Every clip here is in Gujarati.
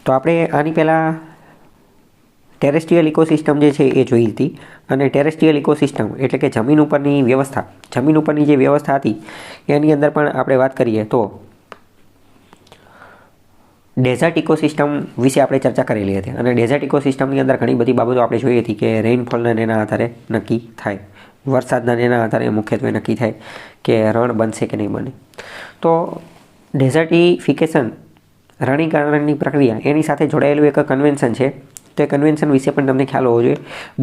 તો આપણે આની પહેલાં ટેરેસ્ટ્રીયલ ઇકોસિસ્ટમ જે છે એ જોઈ હતી, અને ટેરેસ્ટ્રીયલ ઇકોસિસ્ટમ એટલે કે જમીન ઉપરની વ્યવસ્થા, જમીન ઉપરની જે વ્યવસ્થા હતી એની અંદર પણ આપણે વાત કરીએ તો ડેઝર્ટ ઇકોસિસ્ટમ વિશે આપણે ચર્ચા કરેલી હતી. અને ડેઝર્ટ ઇકોસિસ્ટમની અંદર ઘણી બધી બાબતો આપણે જોઈ હતી કે રેઇનફોલના એના આધારે નક્કી થાય, વરસાદના એના આધારે મુખ્યત્વે નક્કી થાય કે રણ બનશે કે નહીં બને. તો ડેઝર્ટિફિકેશન, રણીકરણની પ્રક્રિયા, એની સાથે જોડાયેલું એક કન્વેન્શન છે. તો એ કન્વેન્શન વિશે પણ તમને ખ્યાલ હોવો જોઈએ.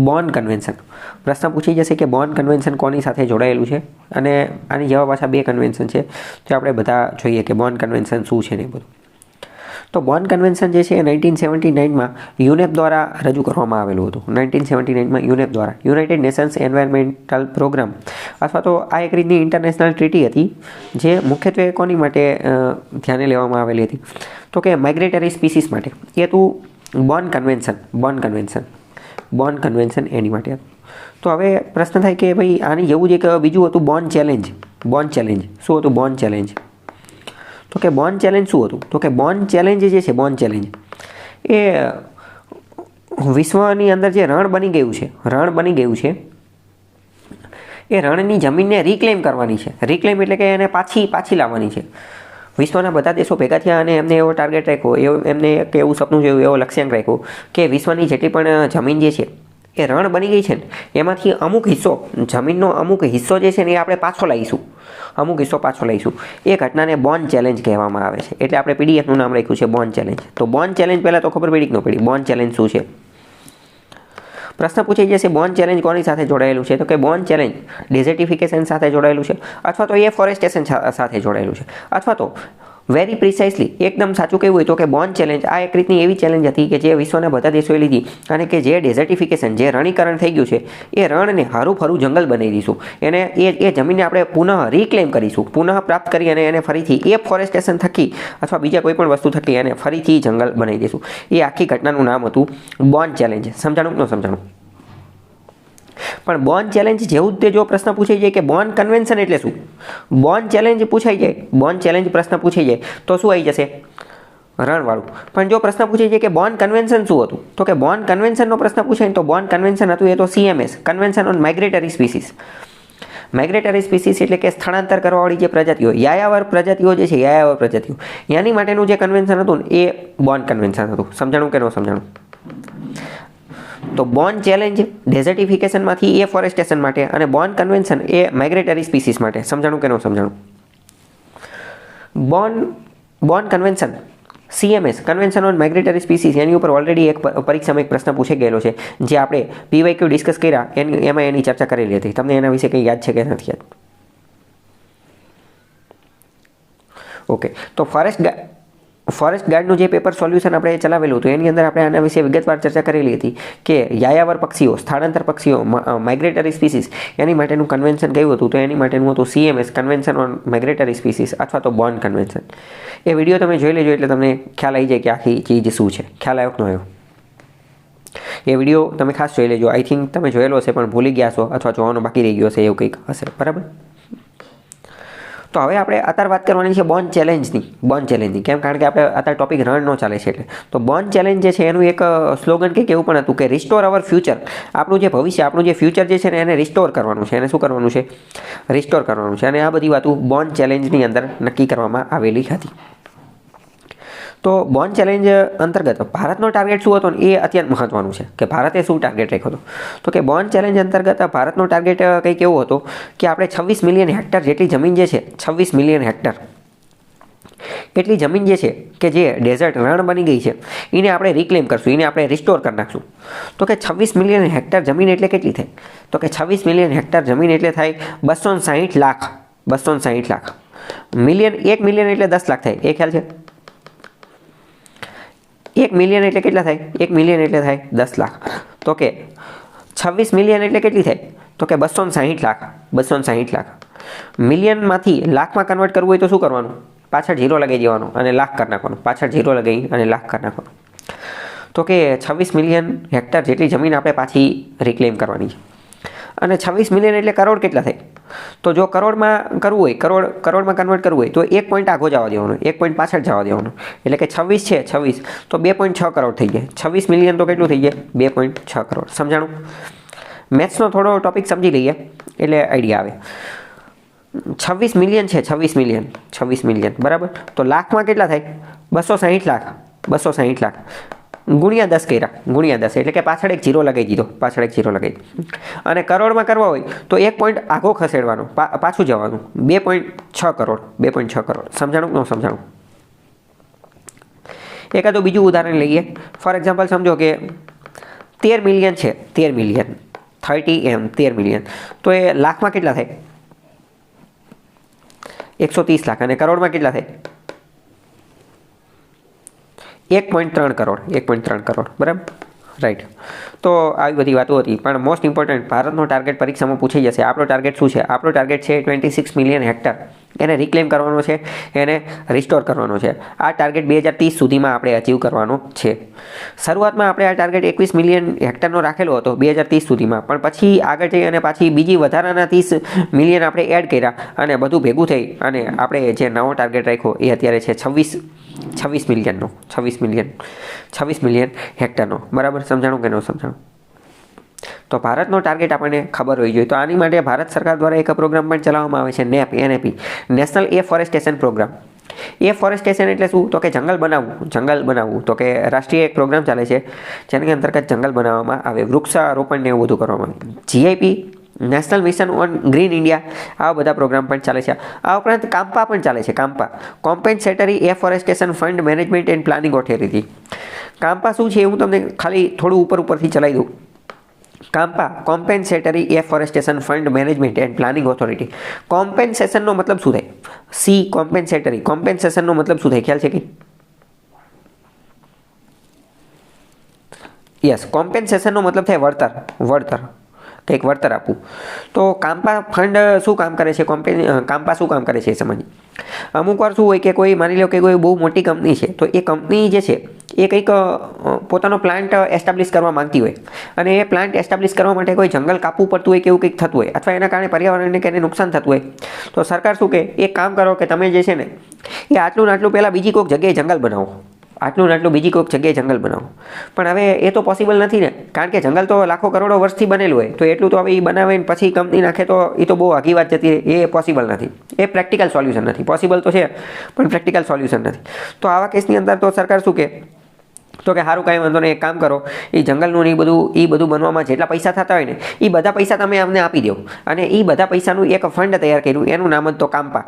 Born convention. પ્રશ્ન પૂછી જશે કે બોર્ન કન્વેન્શન કોની સાથે જોડાયેલું છે, અને આની જવાબ પાછા 2 કન્વેન્શન છે. તો આપણે બધા જોઈએ કે બોર્ન કન્વેન્શન શું છે ને બધું. તો બોર્ન કન્વેન્શન જે છે એ 1979માં યુનેપ દ્વારા રજૂ કરવામાં આવેલું હતું. 1979માં યુનેપ દ્વારા, યુનાઇટેડ નેશન્સ એન્વાયરમેન્ટલ પ્રોગ્રામ, અથવા તો આ એક રીતની ઇન્ટરનેશનલ ટ્રીટી હતી જે મુખ્યત્વે કોની માટે ધ્યાને લેવામાં આવેલી હતી, તો કે માઇગ્રેટરી સ્પીસીસ માટે. એ હતું બોર્ન કન્વેન્શન એની માટે હતું. તો હવે પ્રશ્ન થાય કે ભાઈ આની જેવું જ એક બીજું હતું બોર્ન ચેલેન્જ. શું હતું બોર્ન ચેલેન્જ? તો કે બોર્ન ચેલેન્જ શું હતું? તો કે બોર્ન ચેલેન્જ જે છે, બોર્ન ચેલેન્જ એ વિશ્વની અંદર જે રણ બની ગયું છે એ રણની જમીનને રિક્લેમ કરવાની છે. રિક્લેમ એટલે કે એને પાછી લાવવાની છે. વિશ્વના બધા દેશો ભેગા થયા અને એમને એવો ટાર્ગેટ રાખ્યો, એમને એક એવું સપનું જોયું, એવો લક્ષ્યાંક રાખ્યો કે વિશ્વની જેટલી પણ જમીન જે છે એ રણ બની ગઈ છે ને એમાંથી અમુક હિસ્સો, જમીનનો અમુક હિસ્સો જે છે ને એ આપણે પાછો લાવીશું. એ ઘટનાને બોર્ન ચેલેન્જ કહેવામાં આવે છે. એટલે આપણે પીડીએફનું નામ રાખ્યું છે બોર્ન ચેલેન્જ. તો બોર્ન ચેલેન્જ પહેલાં તો ખબર પડી કે ન પડી બોર્ન ચેલેન્જ શું છે? પ્રશ્ન પૂછાઈ જશે બોર્ન ચેલેન્જ કોની સાથે જોડાયેલું છે? તો કે બોર્ન ચેલેન્જ ડેઝર્ટિફિકેશન સાથે જોડાયેલું છે, અથવા તો એફોરેસ્ટેશન સાથે જોડાયેલું છે, અથવા તો વેરી પ્રિસાઇસલી એકદમ સાચું કહેવું હોય તો કે બોર્ન ચેલેન્જ આ એક રીતની એવી ચેલેન્જ હતી કે જે વિશ્વના બધા દેશોએ લીધી, અને કે જે ડેઝર્ટિફિકેશન, જે રણીકરણ થઈ ગયું છે એ રણને હારું ફરું જંગલ બનાવી દઈશું. એને એ જમીનને આપણે પુનઃ રિક્લેમ કરીશું, પુનઃ પ્રાપ્ત કરી અને એને ફરીથી એફોરેસ્ટેશન થકી અથવા બીજા કોઈ પણ વસ્તુ થકી એને ફરીથી જંગલ બનાવી દઈશું. એ આખી ઘટનાનું નામ હતું બોર્ન ચેલેન્જ. સમજાણું ન સમજાણું? પણ બોર્ન ચેલેન્જ જેવું જ તે જો પ્રશ્ન પૂછાઈ જાય કે બોર્ન કન્વેન્શન એટલે શું, બોર્ન ચેલેન્જ પૂછાઈ જાય, બોર્ન ચેલેન્જ પ્રશ્ન પૂછાઈ જાય તો શું આવી જશે? રણવાળું. પણ જો પ્રશ્ન પૂછાઈ જાય કે બોર્ન કન્વેન્શન શું હતું, તો કે બોર્ન કન્વેન્શનનો પ્રશ્ન પૂછાય તો બોર્ન કન્વેન્શન હતું એ તો CMS, convention on migratory species. Migratory species એટલે કે સ્થળાંતર કરવાવાળી જે પ્રજાતિઓ, યાયાવર પ્રજાતિઓ જે છે, યાયાવર પ્રજાતિઓ, એની માટેનું જે કન્વેન્શન હતું ને એ બોર્ન કન્વેન્શન હતું. સમજાણું કે ન સમજાણું? તો બોર્ન ચેલેન્જ ડેઝર્ટિફિકેશનમાંથી એફોરેસ્ટેશન માટે, અને બોર્ન કન્વેન્શન એ માઇગ્રેટરી સ્પીસીસ માટે. સમજાણું કે ન સમજાણું? Bonn convention CMS, convention on migratory species, એની ઉપર ઓલરેડી એક પરીક્ષામાં એક પ્રશ્ન પૂછાઈ ગયેલો છે, જે આપણે PYQ ડિસ્કસ કર્યા એમાં એની ચર્ચા કરેલી હતી. તમને એના વિશે કંઈ યાદ છે કે નથી યાદ? ઓકે. તો ફોરેસ્ટ ગાર્ડનું જે પેપર સોલ્યુશન આપણે ચલાવેલું હતું એની અંદર આપણે આના વિશે વિગતવાર ચર્ચા કરેલી હતી કે યાયાવર પક્ષીઓ, સ્થળાંતર પક્ષીઓ, માઇગ્રેટરી સ્પીસીસ, એની માટેનું કન્વેન્શન કયું હતું? તો એની માટેનું હતું CMS, convention on migratory species, અથવા તો બોર્ન કન્વેન્શન. એ વિડીયો તમે જોઈ લેજો એટલે તમને ખ્યાલ આવી જાય કે આખી ચીજ શું છે. ખ્યાલ આવ્યો કે ન આવ્યો? એ વિડીયો તમે ખાસ જોઈ લેજો. આઈ થિંક તમે જોયેલો હશે પણ ભૂલી ગયા છો, અથવા જોવાનો બાકી રહી ગયો હશે, એવું કંઈક હશે. બરાબર? તો હવે આપણે અત્યારે વાત કરવાની છે બોર્ન ચેલેન્જની. કેમ? કારણ કે આપણે અત્યારે ટોપિક રણનો ચાલે છે એટલે. તો બોર્ન ચેલેન્જ જે છે એનું એક સ્લોગન કંઈક એવું પણ હતું કે રિસ્ટોર અવર ફ્યુચર. આપણું જે ભવિષ્ય, આપણું જે ફ્યુચર જે છે ને એને રિસ્ટોર કરવાનું છે. એને શું કરવાનું છે? રિસ્ટોર કરવાનું છે. અને આ બધી વાતો બોર્ન ચેલેન્જની અંદર નક્કી કરવામાં આવેલી હતી. તો બોર્ન ચેલેન્જ અંતર્ગત ભારતનો ટાર્ગેટ શું હતો ને એ અત્યંત મહત્વનું છે કે ભારતે શું ટાર્ગેટ રાખ્યો હતો. તો કે બોર્ન ચેલેન્જ અંતર્ગત ભારતનો ટાર્ગેટ કંઈક એવો હતો કે આપણે 26 મિલિયન હેક્ટર જેટલી જમીન જે છે, 26 મિલિયન હેક્ટર એટલી જમીન જે છે કે જે ડેઝર્ટ રણ બની ગઈ છે એને આપણે રિક્લેમ કરશું, એને આપણે રિસ્ટોર કરી નાખશું. તો કે 26 મિલિયન હેક્ટર જમીન એટલે કેટલી થાય? તો કે 26 મિલિયન હેક્ટર જમીન એટલે થાય 260 લાખ. 260 લાખ. મિલિયન, 1 મિલિયન એટલે 10 લાખ થાય. એ ખ્યાલ છે? 1 મિલિયન એટલે કેટલા થાય? 1 મિલિયન એટલે થાય 10 લાખ. તો કે 26 મિલિયન એટલે કેટલી થાય? તો કે 260 લાખ. 260 લાખ. મિલિયનમાંથી લાખમાં કન્વર્ટ કરવું હોય તો શું કરવાનું? પાછળ 0 લગાવી દેવાનો અને લાખ કરી નાખવાનું. પાછળ 0 લગાવી અને લાખ કરી નાખવાનું. તો કે 26 મિલિયન હેક્ટર જેટલી જમીન આપણે પાછી રિક્લેમ કરવાની છે. અને 26 મિલિયન એટલે કરોડ કેટલા થાય? તો જો કરોડમાં કરવું હોય, કરોડમાં કન્વર્ટ કરવું હોય તો 1 પોઈન્ટ આગો જવા દેવાનો, 1 પોઈન્ટ પાછળ જવા દેવાનો. એટલે કે 26 છે, 26 તો 2.6 કરોડ થઈ જાય. 26 મિલિયન તો કેટલું થઈ જાય? 2.6 કરોડ. સમજાણું? મેથ્સનો થોડો ટોપિક સમજી લઈએ એટલે આઈડિયા આવે. 26 મિલિયન છે, 26 મિલિયન બરાબર. તો લાખમાં કેટલા થાય? 260 લાખ. 260 લાખ ગુણ્યા 10 કર્યા, ગુણ્યા 10 એટલે કે પાછળ એક જીરો લગાવી દીધો, પાછળ એક જીરો લગાવી. અને કરોડમાં કરવા હોય તો 1 પોઈન્ટ આગો ખસેડવાનો, પાછું જવાનું. 2.6 કરોડ, 2.6 કરોડ. સમજાણું ન સમજાણું? એકાદું બીજું ઉદાહરણ લઈએ. ફોર એક્ઝામ્પલ સમજો કે 13 મિલિયન છે, 13 મિલિયન 30 13 મિલિયન. તો એ લાખમાં કેટલા થાય? 130 લાખ. અને કરોડમાં કેટલા થાય? 1.3 કરોડ, 1.3 કરોડ બરાબર. રાઈટ. તો આવી બધી વાતો હતી. પણ મોસ્ટ ઇમ્પોર્ટન્ટ ભારતનો ટાર્ગેટ પરીક્ષામાં પૂછાઈ જશે. આપણો ટાર્ગેટ શું છે? આપણો ટાર્ગેટ છે 26 મિલિયન હેક્ટર. એને રિક્લેમ કરવાનો છે, એને રિસ્ટોર કરવાનો છે. આ ટાર્ગેટ 2030 સુધીમાં આપણે અચીવ કરવાનો છે. શરૂઆતમાં આપણે આ ટાર્ગેટ 21 મિલિયન હેક્ટરનો રાખેલો હતો 2030 સુધીમાં, પણ પછી આગળ જઈ અને પાછી બીજી વધારાના 30 મિલિયન આપણે એડ કર્યા અને બધું ભેગું થઈ અને આપણે જે નવો ટાર્ગેટ રાખ્યો એ અત્યારે છે 26 મિલિયનનો. 26 મિલિયન હેક્ટરનો બરાબર. સમજાણું કે ન સમજાણું? તો ભારતનો ટાર્ગેટ આપણને ખબર હોવી જોઈએ. તો આની માટે ભારત સરકાર દ્વારા એક પ્રોગ્રામ પણ ચલાવવામાં આવે છે, NEP, નેશનલ એફોરેસ્ટેશન પ્રોગ્રામ. એફોરેસ્ટેશન એટલે શું? તો કે જંગલ બનાવવું. તો કે રાષ્ટ્રીય એક પ્રોગ્રામ ચાલે છે જેની અંતર્ગત જંગલ બનાવવામાં આવે, વૃક્ષારોપણ ને એવું બધું કરવામાં આવે. GIP, national mission on green India, આવા બધા પ્રોગ્રામ પણ ચાલે છે. આ ઉપરાંત કામ્પા પણ ચાલે છે. CAMPA, compensatory afforestation fund management and planning authority. CAMPA શું છે હું તમને ખાલી થોડું ઉપરથી ચલાવી દઉં. CAMPA, compensatory afforestation fund management and planning authority. કોમ્પેન્સેશનનો મતલબ શું થાય? કોમ્પેન્સેટરી, કોમ્પેન્સેશનનો મતલબ શું થાય? ખ્યાલ છે કે? યસ, કોમ્પેન્સેશનનો મતલબ થાય વળતર. કંઈક વળતર આપવું. તો કામ્પા ફંડ શું કામ કરે છે? કામ્પા શું કામ કરે છે એ સમજીએ. અમુક વાર શું હોય કે કોઈ માની લો કે કોઈ બહુ મોટી કંપની છે, તો એ કંપની જે છે એ કંઈક પોતાનો પ્લાન્ટ એસ્ટાબ્લિશ કરવા માંગતી હોય અને એ પ્લાન્ટ એસ્ટાબ્લિશ કરવા માટે કોઈ જંગલ કાપવું પડતું હોય કે એવું કંઈક થતું હોય, અથવા એના કારણે પર્યાવરણને કે નુકસાન થતું હોય, તો સરકાર શું કે એક કામ કરો કે તમે જે છે ને એ આટલું ને આટલું પહેલાં બીજી કોઈક જગ્યાએ જંગલ બનાવો. બીજી કોઈક જગ્યાએ જંગલ બનાવો. પણ હવે એ તો પોસિબલ નથી ને, કારણ કે જંગલ તો લાખો કરોડો વર્ષથી બનેલું હોય, તો એટલું તો હવે એ બનાવે ને પછી કંપની નાખે તો એ તો બહુ આગી વાત જતી રહે. એ પોસિબલ નથી. એ પ્રેક્ટિકલ સોલ્યુશન નથી. પોસિબલ તો છે પણ પ્રેક્ટિકલ સોલ્યુશન નથી. તો આવા કેસની અંદર તો સરકાર શું કે, તો કે સારું કાંઈ વાંધો નહીં, એક કામ કરો, એ જંગલનું એ બધું બનવામાં જેટલા પૈસા થતા હોય ને એ બધા પૈસા તમે અમને આપી દો. અને એ બધા પૈસાનું એક ફંડ તૈયાર કર્યું, એનું નામ જ તો કામ્પા,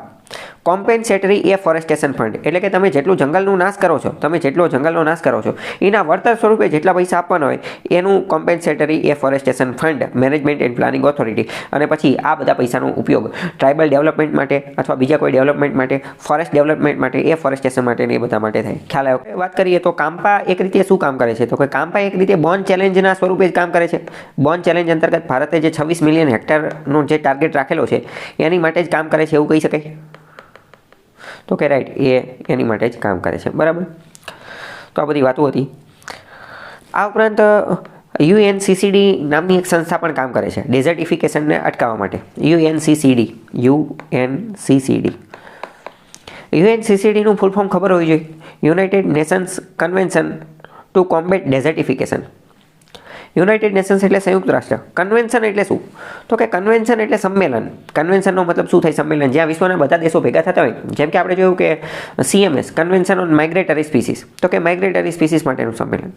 કોમ્પેન્સેટરી એફોરેસ્ટેશન ફંડ. એટલે કે તમે જેટલો જંગલનો નાશ કરો છો એના વળતર સ્વરૂપે જેટલા પૈસા આપવાના હોય એનું compensatory afforestation fund management and planning authority. અને પછી આ બધા પૈસાનો ઉપયોગ ટ્રાઇબલ ડેવલપમેન્ટ માટે અથવા બીજા કોઈ ડેવલપમેન્ટ માટે, ફોરેસ્ટ ડેવલપમેન્ટ માટે, એફોરેસ્ટેશન માટે ને એ બધા માટે થાય. ખ્યાલ આવ્યો? વાત કરીએ તો કામ્પા એક રીતે શું કામ કરે છે? તો કે કામ્પા એક રીતે બોન ચેલેન્જના સ્વરૂપે જ કામ કરે છે. બોન ચેલેન્જ અંતર્ગત ભારતે જે 26 મિલિયન હેક્ટરનો જે ટાર્ગેટ રાખેલો છે એની માટે જ કામ કરે છે એવું કહી શકાય. તો કે રાઈટ, એની માટે જ કામ કરે છે બરાબર. તો આ બધી વાતો હતી. આ ઉપરાંત UNCCD નામની એક સંસ્થા પણ કામ કરે છે ડેઝર્ટિફિકેશનને અટકાવવા માટે. UNCCDનું ફૂલ ફોર્મ ખબર હોવી જોઈએ. United Nations Convention to Combat Desertification. United Nations એટલે સંયુક્ત રાષ્ટ્ર. કન્વેન્શન એટલે શું? તો કે કન્વેન્શન એટલે સંમેલન. કન્વેન્શનનો મતલબ શું થાય? સંમેલન. જ્યાં વિશ્વના બધા દેશો ભેગા થતા હોય. જેમ કે આપણે જોયું કે CMS, convention on migratory species. તો કે માઇગ્રેટરી સ્પીસીસ માટેનું સંમેલન.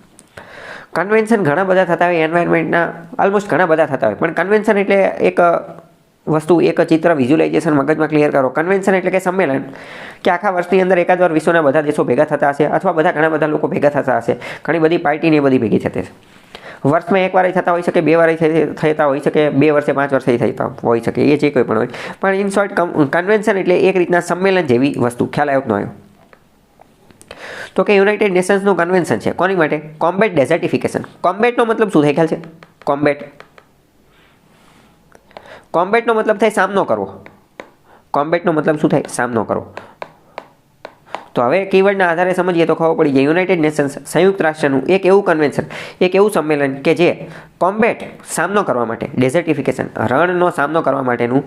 કન્વેન્શન ઘણા બધા થતા હોય, એન્વાયરમેન્ટના ઓલમોસ્ટ ઘણા બધા થતા હોય, પણ કન્વેન્શન એટલે એક વસ્તુ, એક ચિત્ર, વિઝ્યુલાઇઝેશન મગજમાં ક્લિયર કરો. કન્વેન્શન એટલે કે સંમેલન, કે આખા વર્ષની અંદર એકાદ વાર વિશ્વના બધા દેશો ભેગા થતા હશે, અથવા ઘણા બધા લોકો ભેગા થતા હશે, ઘણી બધી પાર્ટીને એ બધી ભેગી થતી હશે. વર્ષમાં એક વાર થતા હોઈ શકે, 2 વાર થતા હોઈ શકે, 2 વર્ષે 5 વર્ષે થતા હોઈ શકે, એ જે કોઈ પણ હોય. પણ ઇન શોર્ટ કન્વેન્શન એટલે એક રીતના સંમેલન જેવી વસ્તુ. ખ્યાલ આવ્યો કે ન આવ્યો? તો કે યુનાઇટેડ નેશન્સનું કન્વેન્શન છે કોની માટે? કોમ્બેટ ડેઝર્ટિફિકેશન. કોમ્બેટનો મતલબ શું થાય? ખ્યાલ છે? કોમ્બેટનો મતલબ થાય સામનો કરવો. કોમ્બેટનો મતલબ શું થાય? સામનો કરવો. તો હવે કીવર્ડના આધારે સમજીએ તો ખબર પડી જાય યુનાઇટેડ નેશન્સ સંયુક્ત રાષ્ટ્રનું એક એવું કન્વેન્શન, એક એવું સંમેલન કે જે કોમ્બેટ સામનો કરવા માટે, ડેઝર્ટિફિકેશન રણનો સામનો કરવા માટેનું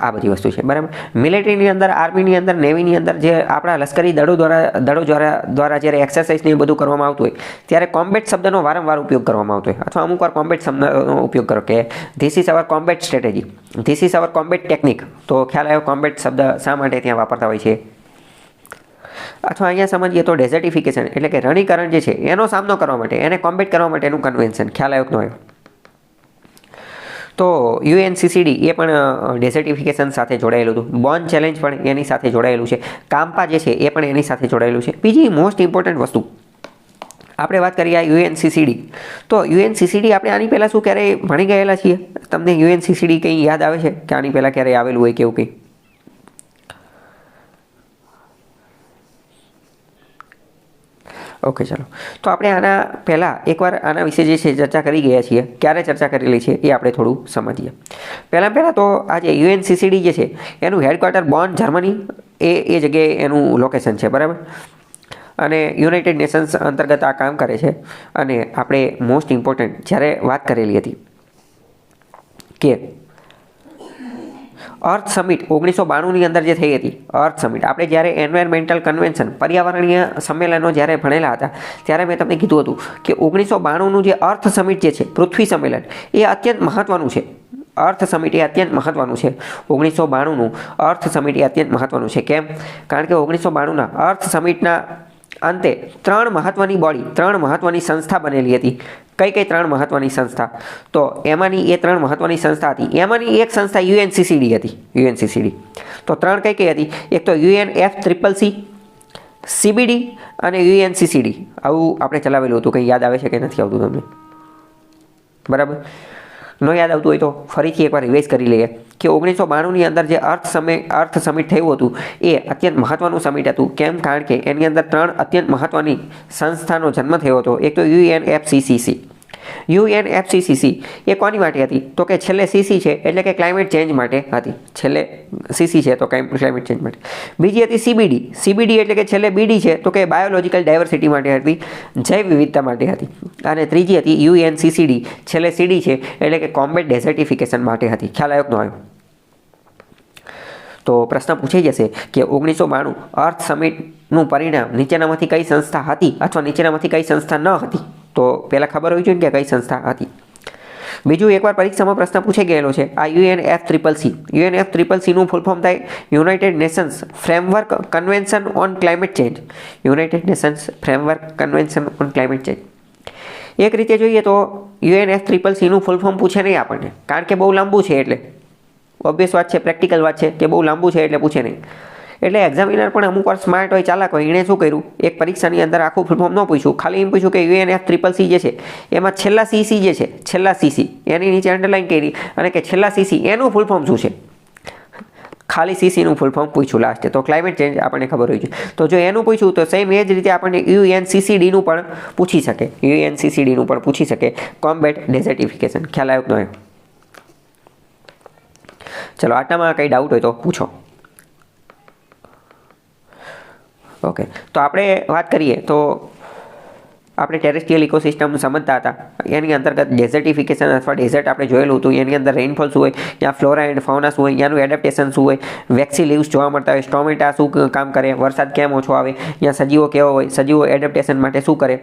આ બધી વસ્તુ છે, બરાબર. મિલિટરીની અંદર, આર્મીની અંદર, નેવીની અંદર જે આપણા લશ્કરી દળો દ્વારા જ્યારે એક્સરસાઇઝ ને એ બધું કરવામાં આવતું હોય ત્યારે કોમ્બેટ શબ્દનો વારંવાર ઉપયોગ કરવામાં આવતો હોય, અથવા અમુક વાર કોમ્બેટ શબ્દનો ઉપયોગ કરો કે this is our combat strategy, this is our combat technique. તો ખ્યાલ આવ્યો કોમ્બેટ શબ્દ શા માટે ત્યાં વાપરતા હોય છે. અથવા અહીંયા સમજીએ તો ડેઝર્ટિફિકેશન એટલે કે રણીકરણ જે છે એનો સામનો કરવા માટે, એને કોમ્બેટ કરવા માટેનું કન્વેન્શન. ખ્યાલ આવ્યો કે ન આવ્યો. તો UNCCD એ પણ ડેઝર્ટિફિકેશન સાથે જોડાયેલું હતું. બોન ચેલેન્જ પણ એની સાથે જોડાયેલું છે. કામ્પા જે છે એ પણ એની સાથે જોડાયેલું છે. બીજી મોસ્ટ ઇમ્પોર્ટન્ટ વસ્તુ આપણે વાત કરીએ આ UNCCD. તો UNCCD આપણે આની પહેલાં શું ક્યારેય ભણી ગયેલા છીએ? તમને UNCCD કંઈ યાદ આવે છે કે આની પહેલાં ક્યારેય આવેલું હોય કે એવું કંઈ? ઓકે, ચાલો. તો આપણે આના પહેલાં એકવાર આના વિશે જે છે ચર્ચા કરી ગયા છીએ. ક્યારે ચર્ચા કરેલી છે એ આપણે થોડું સમજીએ. પહેલાં તો આ જે UNCCD જે છે એનું હેડક્વાર્ટર બોન, જર્મની એ જગ્યાએ એનું લોકેશન છે, બરાબર. અને યુનાઇટેડ નેશન્સ અંતર્ગત આ કામ કરે છે. અને આપણે મોસ્ટ ઇમ્પોર્ટન્ટ જ્યારે વાત કરેલી હતી કે અર્થ સમિટ 1992ની અંદર જે થઈ હતી, અર્થ સમિટ, આપણે જ્યારે એન્વાયરમેન્ટલ કન્વેન્શન, પર્યાવરણીય સંમેલનો જ્યારે ભણેલા હતા ત્યારે મેં તમને કીધું હતું કે 1992નું જે અર્થ સમિટ જે છે, પૃથ્વી સંમેલન, એ અત્યંત મહત્ત્વનું છે. અર્થ સમિટ એ અત્યંત મહત્ત્વનું છે. 1992નું અર્થ સમિટ એ અત્યંત મહત્ત્વનું છે. કેમ? કારણ કે 1992ના અર્થ સમિટના અંતે 3 મહત્ત્વની બોડી, 3 મહત્ત્વની સંસ્થા બનેલી હતી. કઈ 3 મહત્ત્વની સંસ્થા? તો એમાંની એ 3 મહત્ત્વની સંસ્થા હતી, એમાંની એક સંસ્થા UNCCD હતી. UNCCD તો 3 કઈ હતી? એક તો UNFCCC, CBD અને UNCCD. આવું આપણે ચલાવેલું હતું. કંઈ યાદ આવે છે કે નથી આવતું તમને? બરાબર. ન યાદ આવતું હોય તો ફરીથી એકવાર રિવાઇઝ કરી લઈએ કે 1992ની અંદર જે અર્થ સમિટ થયું હતું એ અત્યંત મહત્ત્વનું સમિટ હતું. કેમ? કારણ કે એની અંદર 3 અત્યંત મહત્ત્વની સંસ્થાનો જન્મ થયો હતો. એક તો UNFCCC. UNFCCC એ કોની માટે હતી? તો કે છેલ્લે CC છે એટલે કે ક્લાઇમેટ ચેન્જ માટે હતી. છેલ્લે CC છે તો ક્લાઇમેટ ચેન્જ માટે. બીજી હતી CBD. CBD એટલે કે છેલ્લે BD છે તો કે બાયોલોજિકલ ડાયવર્સિટી માટે હતી, જૈવ વિવિધતા માટે હતી. અને ત્રીજી હતી UNCCD, છેલ્લે CD છે એટલે કે કોમ્બેટ ડેઝર્ટિફિકેશન માટે હતી. ખ્યાલ આવ્યો કે ન આવ્યો? તો પ્રશ્ન પૂછાઈ જશે કે 1992 અર્થ સમિટનું પરિણામ નીચેનામાંથી કઈ સંસ્થા હતી અથવા નીચેનામાંથી કઈ સંસ્થા ન હતી? તો પહેલાં ખબર હોવી જોઈએ કે કઈ સંસ્થા હતી. બીજું, એકવાર પરીક્ષામાં પ્રશ્ન પૂછાઈ ગયેલો છે આ UNFCCC. UNFCCCનું ફૂલ ફોર્મ થાય United Nations framework convention on climate change. United Nations framework convention on climate change. એક રીતે જોઈએ તો UNFCCCનું ફૂલ ફોર્મ પૂછે નહીં આપણને, કારણ કે બહુ લાંબુ છે. એટલે ઓબ્વિયસ વાત છે, પ્રેક્ટિકલ વાત છે કે બહુ લાંબુ છે એટલે પૂછે નહીં. એટલે એક્ઝામિનર પણ અમુક વાર સ્માર્ટ હોય, ચાલાક હોય, એણે શું કર્યું, એક પરીક્ષાની અંદર આખું ફૂલ ફોર્મ ન પૂછ્યું, ખાલી એમ પૂછ્યું કે UNFCCC જે છે એમાં છેલ્લા CC જે છે, છેલ્લા CC એની નીચે અંડરલાઇન કરી અને કે છેલ્લા CC એનું ફૂલ ફોર્મ શું છે, ખાલી CCનું ફૂલ ફોર્મ પૂછ્યું લાસ્ટે. તો ક્લાઇમેટ ચેન્જ આપણને ખબર હોય છે. તો જો એનું પૂછ્યું તો સેમ એ જ રીતે આપણને UNCCDનું પણ પૂછી શકે. UNCCDનું પણ પૂછી શકે, કોમ્બેટ ડેઝર્ટિફિકેશન. ખ્યાલ આવ્યો કે ન આવ્યો? ચલો, આટલામાં કંઈ ડાઉટ હોય તો પૂછો. ઓકે, તો આપણે વાત કરીએ તો આપણે ટેરેસ્ટ્રિયલ ઇકોસિસ્ટમ સમજતા હતા. એની અંતર્ગત ડેઝર્ટિફિકેશન અથવા ડેઝર્ટ આપણે જોયેલું હતું. એની અંદર રેઇનફોલ શું હોય, ત્યાં ફ્લોરા એન્ડ ફાઉના શું હોય, ત્યાંનું એડેપ્ટેશન શું હોય, વેક્સી લીવ્સ જોવા મળતા હોય, સ્ટોમેટા શું કામ કરે, વરસાદ કેમ ઓછો આવે, ત્યાં સજીવો કેવા હોય, સજીવો એડેપ્ટેશન માટે શું કરે,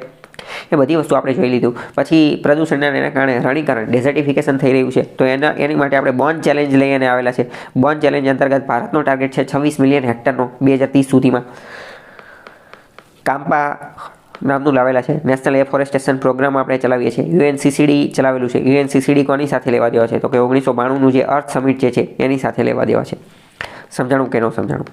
એ બધી વસ્તુ આપણે જોઈ લીધું. પછી પ્રદૂષણના એના કારણે રણીકરણ, ડેઝર્ટિફિકેશન થઈ રહ્યું છે. તો એની માટે આપણે બોન ચેલેન્જ લઈને આવેલા છે. બોન ચેલેન્જ અંતર્ગત ભારતનો ટાર્ગેટ છે 26 મિલિયન હેક્ટરનો 2030 સુધીમાં. કામ્પા નામનું લાવેલા છે. નેશનલ એફોરેસ્ટેશન પ્રોગ્રામ આપણે ચલાવીએ છીએ. UNCCD ચલાવેલું છે. UNCCD કોની સાથે લેવા દેવા છે? તો કે 1992નું જે અર્થ સમિટ જે છે એની સાથે લેવા દેવા છે. સમજાણું કે ન સમજાણું?